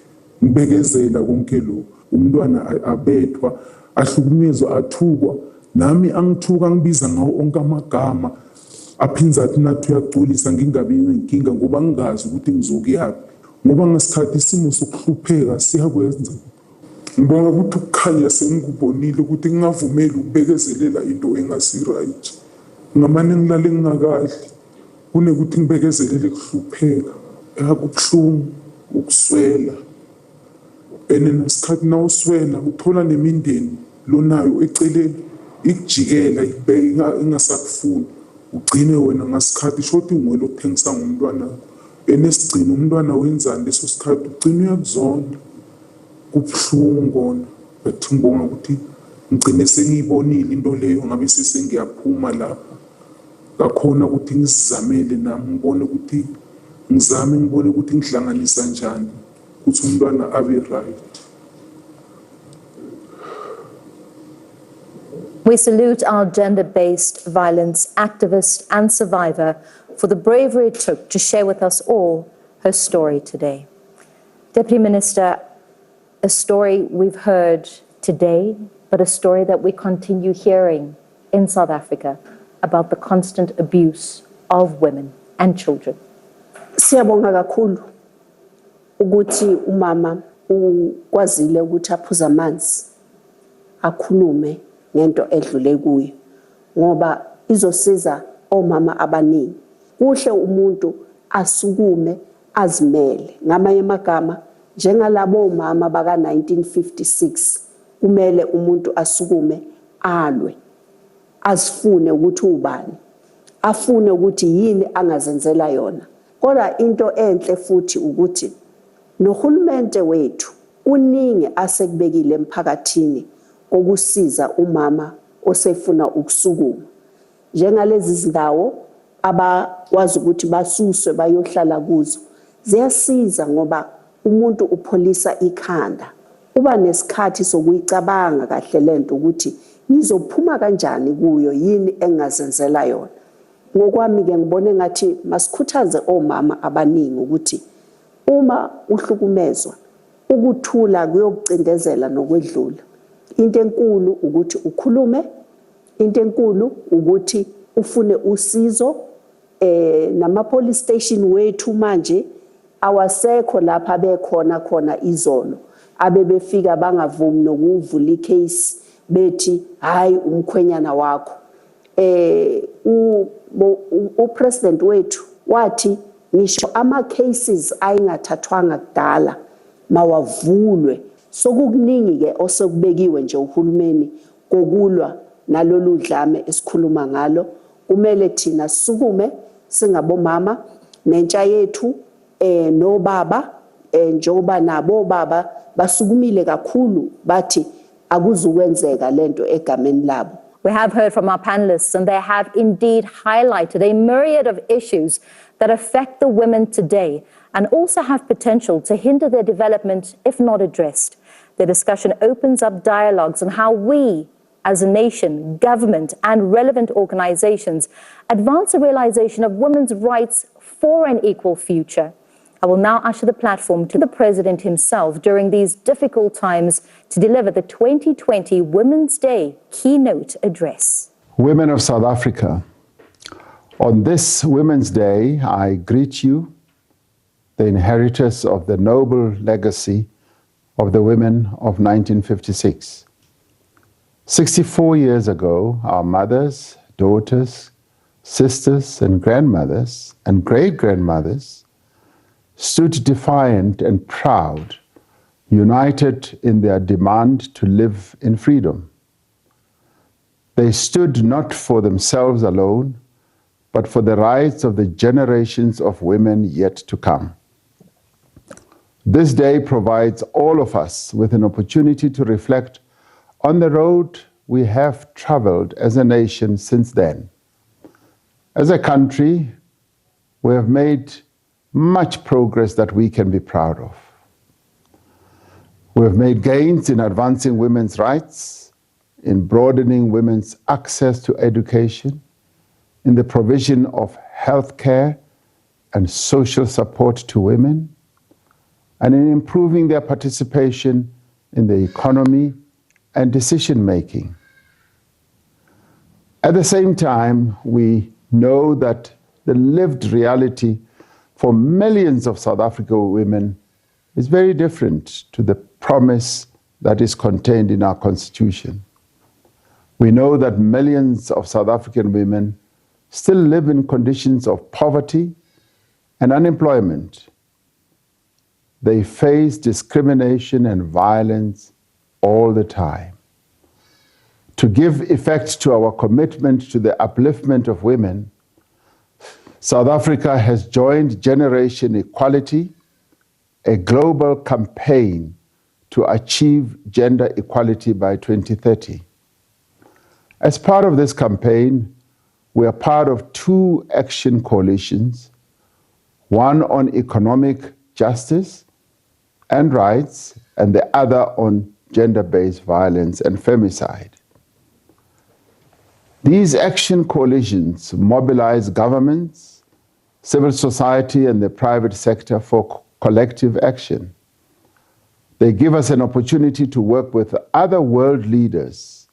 ngibekezela konke lokho. Umntwana abethwa, ahlukunyezwa, athukwa, nami angithuka ngibiza ngawo onke amagama, aphinza athi nathi uyagculisa ngingabi nenkinga ngoba ngingazi ukuthi ngizokuyaphi, ngoba ngesikhathi isimo sokuhlupheka siyakwenza. Ngibonga ukuthi ukukhanya sengikubonile ukuthi ngingavumeli ukubekezelela into engasi-right. Ngamane ngilale ngingakahle kunekuthi ngibekezelele kuhlupheka, akubuhlungu ukuswela. Nesikhathi nawuswela uthola nemindeni lonayo eceleni ikujikela ikubeka ingasakufuni, ugcine wena ngasikhathi shoti ngwele okuthengisa ngumntwana. Enesigcino umntwana wenzani leso sikhathi ugcine uyakuzonda, kubuhlungu kona. But ngibonga ukuthi ngigcine sengiyibonile into leyo ngabe sesengiyaphuma lapha. ngakhona ukuthi ngisizamele nami ngibone ukuthi ngibone ukuthi ngihlanganisa njani ukuthi umntwana abe right. We salute our gender-based violence activist and survivor for the bravery it took to share with us all her story today. Deputy Minister, a story we've heard today, but a story that we continue hearing in South Africa about the constant abuse of women and children. Siyabonga kakhulu ukuthi umama ukwazile ukuthi aphuza amanzi akhulume ngento edlule kuyo ngoba izosiza omama abaningi. Kuhle umuntu asukume azimele ngamanye amagama njengalabo mama baka 1956 kumele umuntu asukume alwe asifune ukuthi ubani afune ukuthi yini angazenzela yona. Kodwa into enhle futhi ukuthi nohulumente wethu uningi asekubekile emphakathini okusiza umama osefuna ukusukuma njengalezi zindawo abakwazi ukuthi basuswe bayohlala kuzo ziyasiza ngoba umuntu upholisa ikhanda uba nesikhathi sokuyicabanga kahle lento ukuthi nizophuma kanjani kuyo yini engazenzela yona. Ngokwami ke ngibone ngathi masikhuthaze omama abaningi ukuthi uma uhlukumezwa ukuthula kuyokucindezela nokwedlula. Into enkulu ukuthi ukhulume, into enkulu ukuthi ufune usizo nama police station wethu manje awasekho lapha bekhona izolo abebefika bangavumi nokuvula icase bethi hayi umkhwenyana wakho. Upresident wethu wathi ngisho ama cases ayingathathwanga kudala mawavulwe sokukuningi ke osokubekiwe nje uhulumeni kokulwa nalolu dlame esikhuluma ngalo. Kumele thina sukume singabomama nentsha yethu nobaba njoba nabo baba basukumile kakhulu bathi akuzukwenzeka lento egameni labo. We have heard from our panelists, and they have indeed highlighted a myriad of issues that affect the women today and also have potential to hinder their development if not addressed. The discussion opens up dialogues on how we, as a nation, government, and relevant organizations, advance the realization of women's rights for an equal future. I will now usher the platform to the President himself during these difficult times to deliver the 2020 Women's Day keynote address. Women of South Africa, on this Women's Day, I greet you, the inheritors of the noble legacy of the women of 1956. 64 years ago, our mothers, daughters, sisters, and grandmothers, and great-grandmothers stood defiant and proud, united in their demand to live in freedom. They stood not for themselves alone, but for the rights of the generations of women yet to come. This day provides all of us with an opportunity to reflect on the road we have traveled as a nation since then. As a country, we have made much progress that we can be proud of. We have made gains in advancing women's rights, in broadening women's access to education, in the provision of health care and social support to women, and in improving their participation in the economy and decision-making. At the same time, we know that the lived reality for millions of South African women is very different to the promise that is contained in our Constitution. We know that millions of South African women still live in conditions of poverty and unemployment. They face discrimination and violence all the time. To give effect to our commitment to the upliftment of women, South Africa has joined Generation Equality, a global campaign to achieve gender equality by 2030. As part of this campaign, we are part of two action coalitions, one on economic justice and rights, and the other on gender-based violence and femicide. These action coalitions mobilize governments, civil society, and the private sector for collective action. They give us an opportunity to work with other world leaders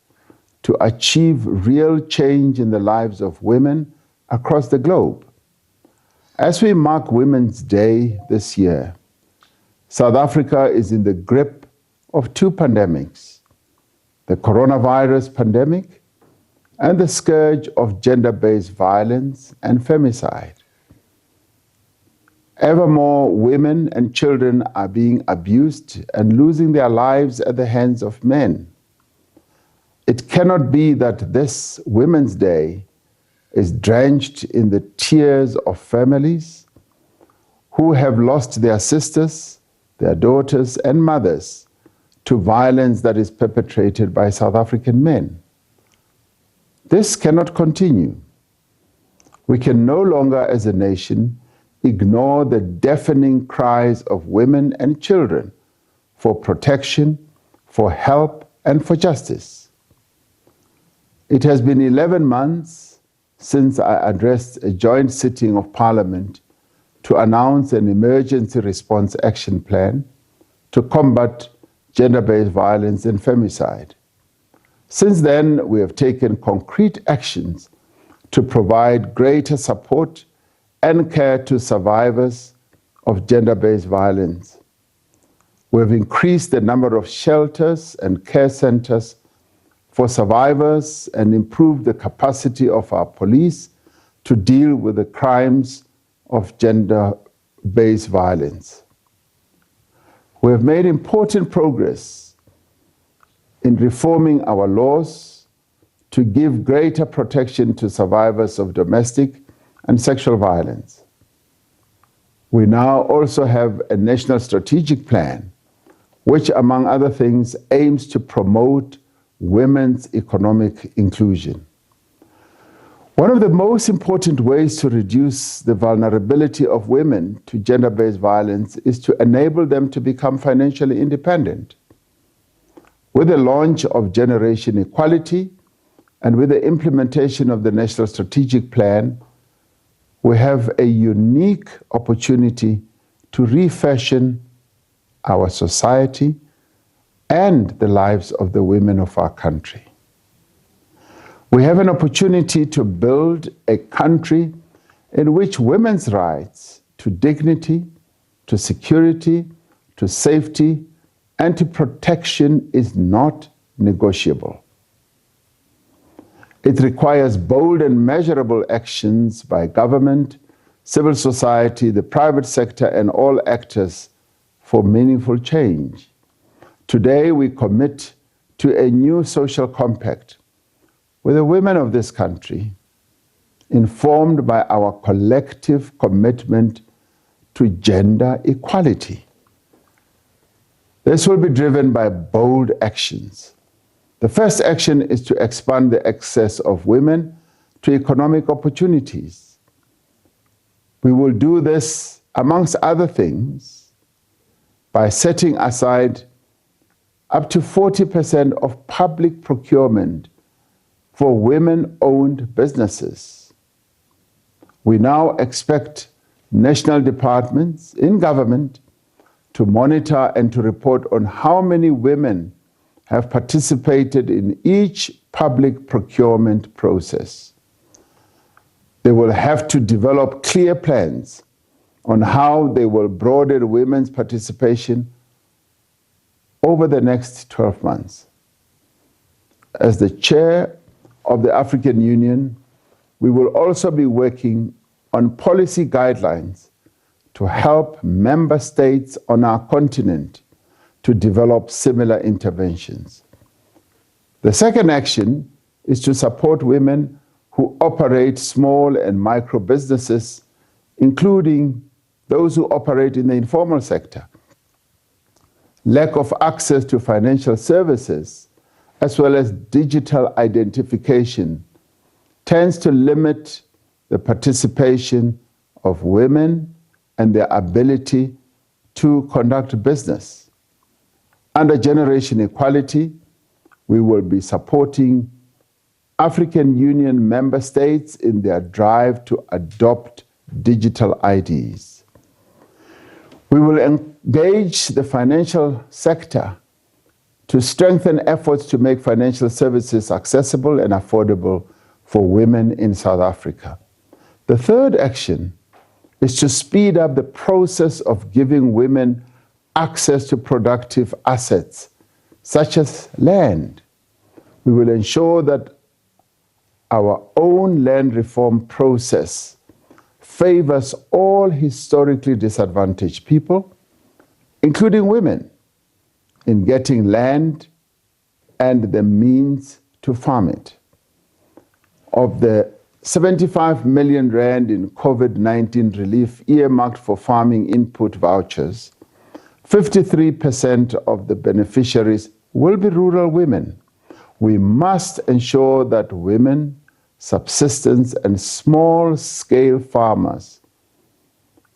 to achieve real change in the lives of women across the globe. As we mark Women's Day this year, South Africa is in the grip of two pandemics, the coronavirus pandemic and the scourge of gender-based violence and femicide. Ever more women and children are being abused and losing their lives at the hands of men. It cannot be that this Women's Day is drenched in the tears of families who have lost their sisters, their daughters, and mothers to violence that is perpetrated by South African men. This cannot continue. We can no longer, as a nation, ignore the deafening cries of women and children for protection, for help, and for justice. It has been 11 months since I addressed a joint sitting of Parliament to announce an emergency response action plan to combat gender-based violence and femicide. Since then, we have taken concrete actions to provide greater support and care to survivors of gender-based violence. We have increased the number of shelters and care centers for survivors and improved the capacity of our police to deal with the crimes of gender-based violence. We have made important progress in reforming our laws to give greater protection to survivors of domestic and sexual violence. We now also have a national strategic plan, which, among other things, aims to promote women's economic inclusion. One of the most important ways to reduce the vulnerability of women to gender-based violence is to enable them to become financially independent. With the launch of Generation Equality and with the implementation of the National Strategic Plan, we have a unique opportunity to refashion our society and the lives of the women of our country. We have an opportunity to build a country in which women's rights to dignity, to security, to safety, and to protection is not negotiable. It requires bold and measurable actions by government, civil society, the private sector, and all actors for meaningful change. Today, we commit to a new social compact with the women of this country, informed by our collective commitment to gender equality. This will be driven by bold actions. The first action is to expand the access of women to economic opportunities. We will do this, amongst other things, by setting aside up to 40% of public procurement for women-owned businesses. We now expect national departments in government to monitor and to report on how many women have participated in each public procurement process. They will have to develop clear plans on how they will broaden women's participation over the next 12 months. As the chair of the African Union, we will also be working on policy guidelines to help member states on our continent to develop similar interventions. The second action is to support women who operate small and micro businesses, including those who operate in the informal sector. Lack of access to financial services, as well as digital identification, tends to limit the participation of women and their ability to conduct business. Under Generation Equality, we will be supporting African Union member states in their drive to adopt digital IDs. We will engage the financial sector to strengthen efforts to make financial services accessible and affordable for women in South Africa. The third action is to speed up the process of giving women access to productive assets, such as land. We will ensure that our own land reform process favors all historically disadvantaged people, including women, in getting land and the means to farm it. Of the 75 million rand in COVID-19 relief earmarked for farming input vouchers, 53% of the beneficiaries will be rural women. We must ensure that women, subsistence, and small-scale farmers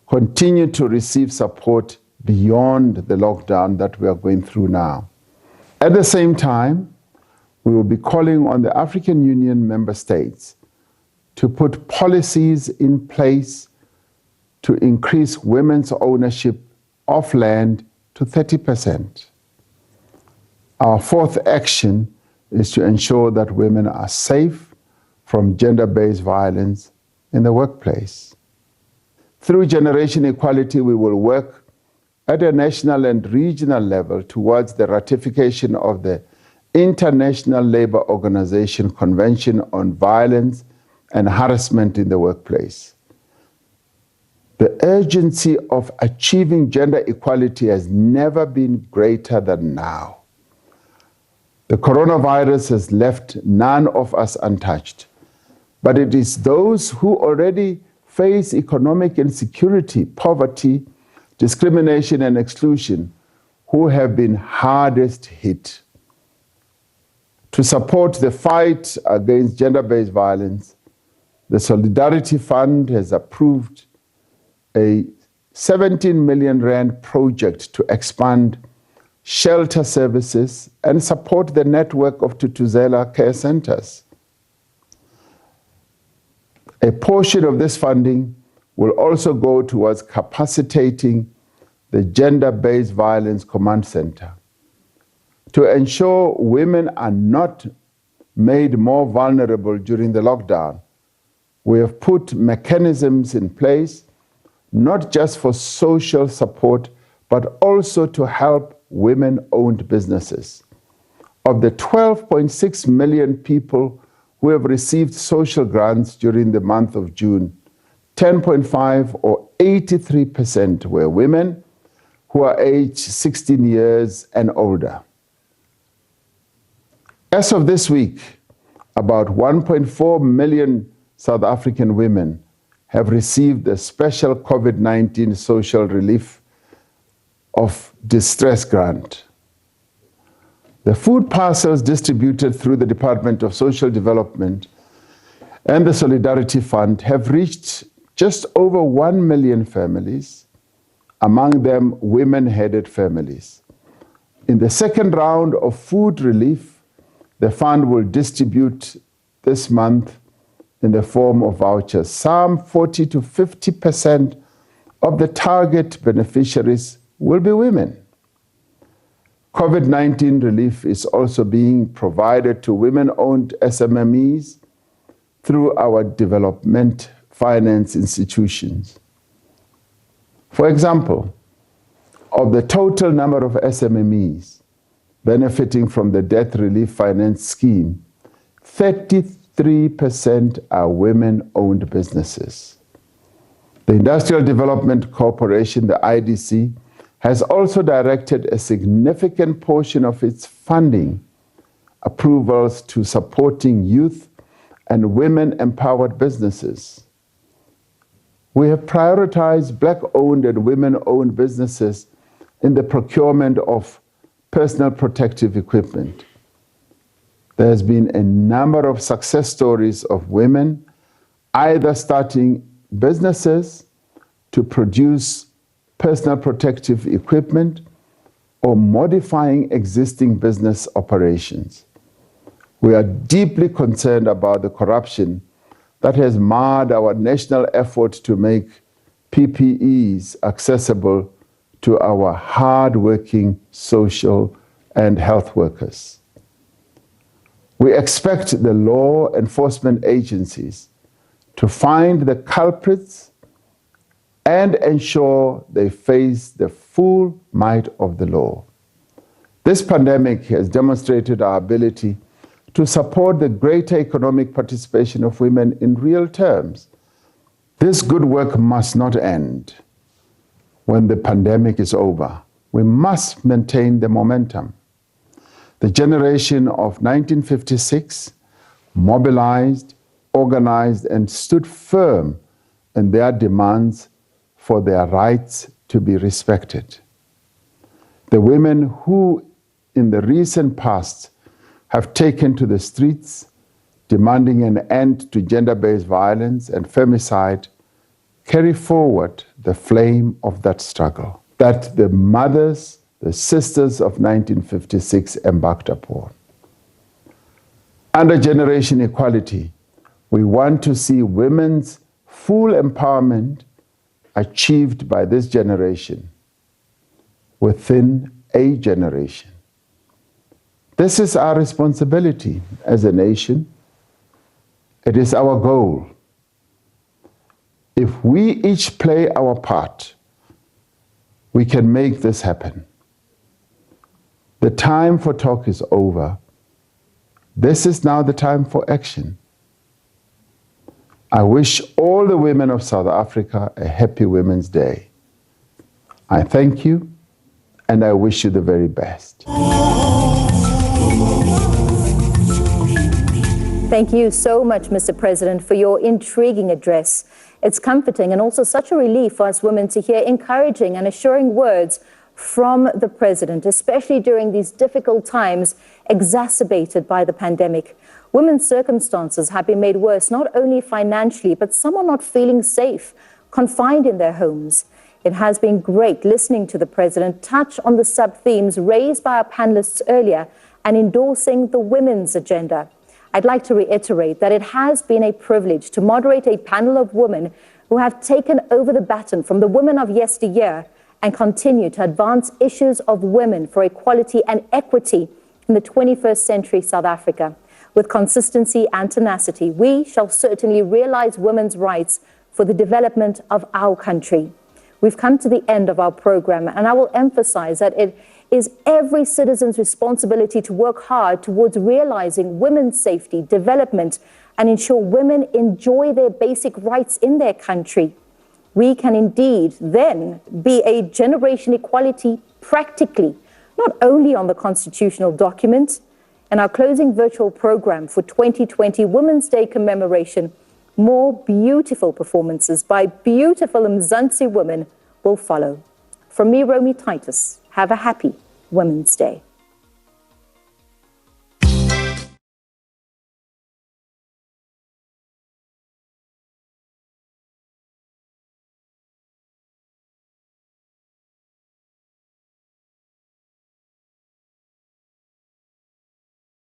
continue to receive support beyond the lockdown that we are going through now. At the same time, we will be calling on the African Union member states to put policies in place to increase women's ownership of land to 30%. Our fourth action is to ensure that women are safe from gender-based violence in the workplace. Through Generation Equality, we will work at a national and regional level towards the ratification of the International Labour Organization Convention on Violence and Harassment in the Workplace. The urgency of achieving gender equality has never been greater than now. The coronavirus has left none of us untouched, but it is those who already face economic insecurity, poverty, discrimination, and exclusion who have been hardest hit. To support the fight against gender-based violence, the Solidarity Fund has approved a 17 million rand project to expand shelter services and support the network of Tutuzela care centers. A portion of this funding will also go towards capacitating the Gender-Based Violence Command Center to ensure women are not made more vulnerable during the lockdown. We have put mechanisms in place, not just for social support, but also to help women-owned businesses. Of the 12.6 million people who have received social grants during the month of June, 10.5 or 83% were women who are aged 16 years and older. As of this week, about 1.4 million South African women have received the special COVID-19 social relief of distress grant. The food parcels distributed through the Department of Social Development and the Solidarity Fund have reached just over 1 million families, among them women-headed families. In the second round of food relief, the fund will distribute this month in the form of vouchers. Some 40 to 50% of the target beneficiaries will be women. COVID-19 relief is also being provided to women-owned SMMEs through our development finance institutions. For example, of the total number of SMMEs benefiting from the Debt Relief Finance Scheme, 33% are women-owned businesses. The Industrial Development Corporation, the IDC, has also directed a significant portion of its funding approvals to supporting youth and women-empowered businesses. We have prioritized Black-owned and women-owned businesses in the procurement of personal protective equipment. There's been a number of success stories of women either starting businesses to produce personal protective equipment or modifying existing business operations. We are deeply concerned about the corruption that has marred our national effort to make PPEs accessible to our hard-working social and health workers. We expect the law enforcement agencies to find the culprits and ensure they face the full might of the law. This pandemic has demonstrated our ability to support the greater economic participation of women in real terms. This good work must not end when the pandemic is over. We must maintain the momentum. The generation of 1956 mobilized, organized, and stood firm in their demands for their rights to be respected. The women who, in the recent past, have taken to the streets demanding an end to gender-based violence and femicide carry forward the flame of that struggle that the mothers, the sisters of 1956 embarked upon. Under generation equality, we want to see women's full empowerment achieved by this generation within a generation. This is our responsibility as a nation. It is our goal. If we each play our part, we can make this happen. The time for talk is over. This is now the time for action. I wish all the women of South Africa a happy Women's Day. I thank you, and I wish you the very best. Thank you so much, Mr. President, for your intriguing address. It's comforting and also such a relief for us women to hear encouraging and assuring words from the President, especially during these difficult times exacerbated by the pandemic. Women's circumstances have been made worse, not only financially, but some are not feeling safe, confined in their homes. It has been great listening to the President touch on the sub-themes raised by our panelists earlier and endorsing the women's agenda. I'd like to reiterate that it has been a privilege to moderate a panel of women who have taken over the baton from the women of yesteryear and continue to advance issues of women for equality and equity in the 21st century South Africa. With consistency and tenacity, we shall certainly realize women's rights for the development of our country. We've come to the end of our program, and I will emphasize that it is every citizen's responsibility to work hard towards realizing women's safety, development, and ensure women enjoy their basic rights in their country. We can indeed then be a generation equality practically, not only on the constitutional document. In our closing virtual program for 2020 Women's Day commemoration, more beautiful performances by beautiful Mzansi women will follow. From me, Romy Titus, have a happy Women's Day.